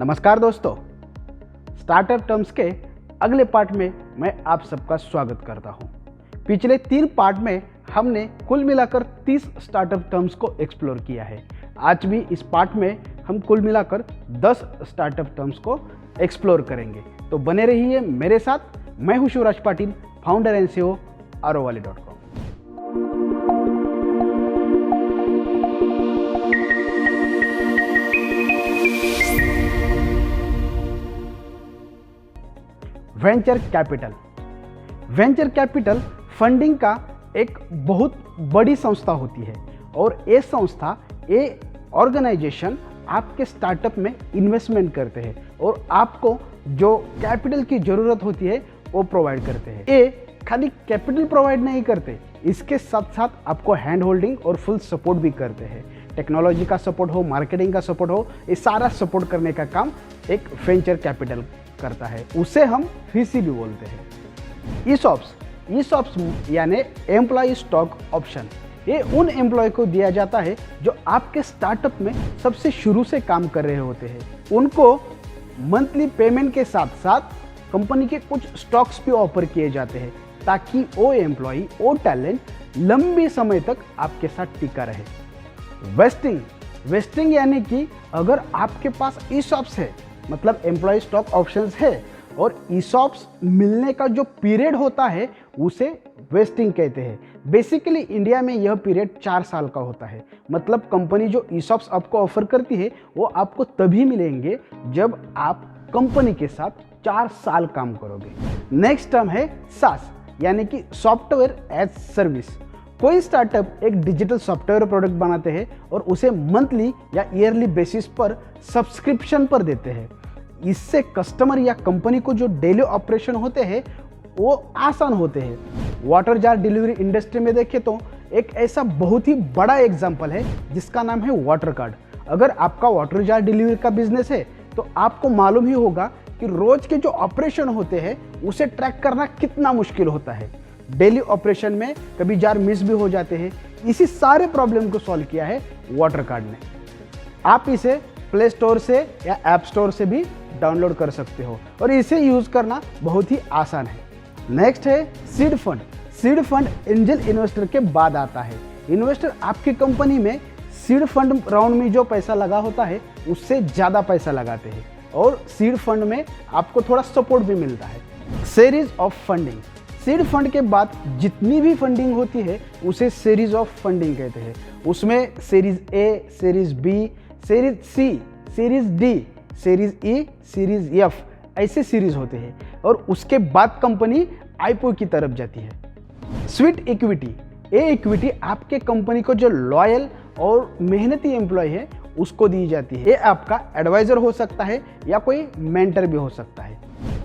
नमस्कार दोस्तों, startup terms के अगले पार्ट में मैं आप सबका स्वागत करता हूं। पिछले 3 पार्ट में हमने कुल मिलाकर 30 स्टार्टअप टर्म्स को एक्सप्लोर किया है। आज भी इस पार्ट में हम कुल मिलाकर 10 स्टार्टअप टर्म्स को एक्सप्लोर करेंगे। तो बने रहिए मेरे साथ। मैं हूं Shivraj Patil, founder and CEO ROValley.com। Venture capital funding का एक बहुत बड़ी संस्था होती है और ये संस्था, ये ऑर्गेनाइजेशन आपके स्टार्टअप में इन्वेस्टमेंट करते हैं और आपको जो कैपिटल की ज़रूरत होती है वो प्रोवाइड करते हैं। ये खाली कैपिटल प्रोवाइड नहीं करते, इसके साथ साथ आपको हैंड होल्डिंग और फुल सपोर्ट भी करते हैं। टेक्नोलॉजी का सपोर्ट हो, मार्केटिंग का सपोर्ट हो, ये सारा सपोर्ट करने का काम एक वेंचर कैपिटल करता है। उसे हम VC भी बोलते हैं। ESOPs यानी एम्प्लॉय स्टॉक ऑप्शन, ये उन एम्प्लॉय को दिया जाता है जो आपके स्टार्टअप में सबसे शुरू से काम कर रहे होते हैं। उनको मंथली पेमेंट के साथ साथ कंपनी के कुछ स्टॉक्स भी ऑफर किए जाते हैं ताकि वो एम्प्लॉय, वो टैलेंट लंबे समय तक आपके साथ टिका रहे। वेस्टिंग यानी कि अगर आपके पास ESOPs है, मतलब एम्प्लॉय स्टॉक ऑप्शंस है, और ESOPs मिलने का जो पीरियड होता है उसे वेस्टिंग कहते हैं। बेसिकली इंडिया में यह पीरियड 4 साल का होता है। मतलब कंपनी जो ESOPs आपको ऑफर करती है वो आपको तभी मिलेंगे जब आप कंपनी के साथ 4 साल काम करोगे। नेक्स्ट टर्म है SaaS यानी कि सॉफ्टवेयर एज सर्विस। कोई स्टार्टअप एक डिजिटल सॉफ्टवेयर प्रोडक्ट बनाते हैं और उसे मंथली या ईयरली बेसिस पर सब्सक्रिप्शन पर देते हैं। इससे कस्टमर या कंपनी को जो डेली ऑपरेशन होते हैं वो आसान होते हैं। वाटर जार डिलीवरी इंडस्ट्री में देखें तो एक ऐसा बहुत ही बड़ा एग्जांपल है जिसका नाम है वाटर कार्ड। अगर आपका वाटर जार डिलीवरी का बिजनेस है तो आपको मालूम ही होगा कि रोज के जो ऑपरेशन होते हैं उसे ट्रैक करना कितना मुश्किल होता है। डेली ऑपरेशन में कभी जार मिस भी हो जाते हैं। इसी सारे प्रॉब्लम को सॉल्व किया है वाटर कार्ड ने। आप इसे प्ले स्टोर से या ऐप स्टोर से भी डाउनलोड कर सकते हो और इसे यूज करना बहुत ही आसान है। नेक्स्ट है seed fund. Seed fund angel investor के बाद आता है। इन्वेस्टर आपकी कंपनी में सीड फंड राउंड में जो पैसा लगा होता है उससे ज़्यादा पैसा लगाते हैं और सीड फंड में आपको थोड़ा सपोर्ट भी मिलता है। Series of funding. Seed fund के बाद जितनी भी फंडिंग होती है उसे सीरीज ऑफ फंडिंग कहते हैं। उसमें series A, series B, series C, series D, series E, series F ऐसे सीरीज होते हैं और उसके बाद कंपनी IPO की तरफ जाती है। स्वीट इक्विटी, ये इक्विटी आपके कंपनी को जो लॉयल और मेहनती एम्प्लॉय है उसको दी जाती है। ये आपका एडवाइजर हो सकता है या कोई मेंटर भी हो सकता है।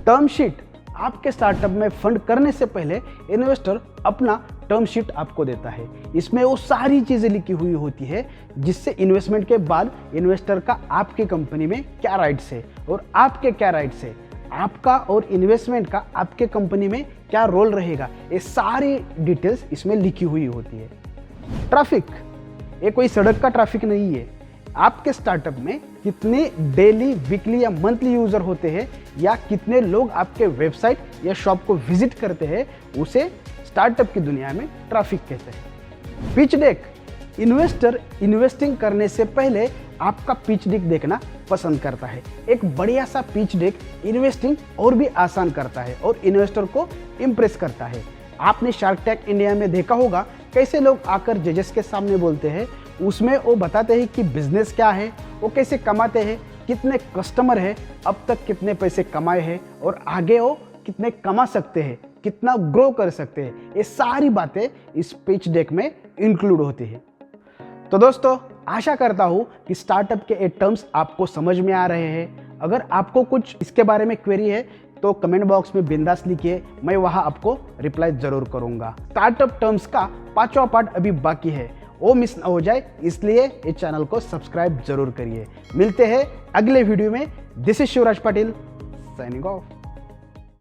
टर्म शीट, आपके स्टार्टअप में फंड करने से पहले इन्वेस्टर अपना टर्म शीट आपको देता है। इसमें वो सारी चीज़ें लिखी हुई होती है जिससे इन्वेस्टमेंट के बाद इन्वेस्टर का आपकी कंपनी में क्या राइट्स है और आपके क्या राइट्स है, आपका और इन्वेस्टमेंट का आपके कंपनी में क्या रोल रहेगा, ये सारी डिटेल्स इसमें लिखी हुई होती है। ट्रैफिक, ये कोई सड़क का ट्रैफिक नहीं है। आपके स्टार्टअप में कितने डेली, वीकली या मंथली यूजर होते हैं या कितने लोग आपके वेबसाइट या शॉप को विजिट करते हैं उसे स्टार्टअप की दुनिया में ट्रैफिक कहते हैं। पिच डेक, इन्वेस्टर इन्वेस्टिंग करने से पहले आपका पिच डेक देखना पसंद करता है। एक बढ़िया सा पिच डेक इन्वेस्टिंग और भी आसान करता है और इन्वेस्टर को इम्प्रेस करता है। आपने शार्क टैंक इंडिया में देखा होगा कैसे लोग आकर जजेस के सामने बोलते हैं। उसमें वो बताते हैं कि बिजनेस क्या है, वो कैसे कमाते हैं, कितने कस्टमर है, अब तक कितने पैसे कमाए हैं और आगे वो कितने कमा सकते हैं, कितना ग्रो कर सकते हैं। ये सारी बातें इस पिच डेक में इंक्लूड होती है। तो दोस्तों, आशा करता हूँ कि स्टार्टअप के ये टर्म्स आपको समझ में आ रहे हैं। अगर आपको कुछ इसके बारे में क्वेरी है तो कमेंट बॉक्स में बिंदास लिखिए, मैं वहाँ आपको रिप्लाई जरूर करूँगा। स्टार्टअप टर्म्स का 5वां पार्ट अभी बाकी है, वो मिस ना हो जाए, इसलिए इस चैनल को सब्सक्राइब जरूर करिए। मिलते हैं अगले वीडियो में। This is Shivraj Patil, signing off.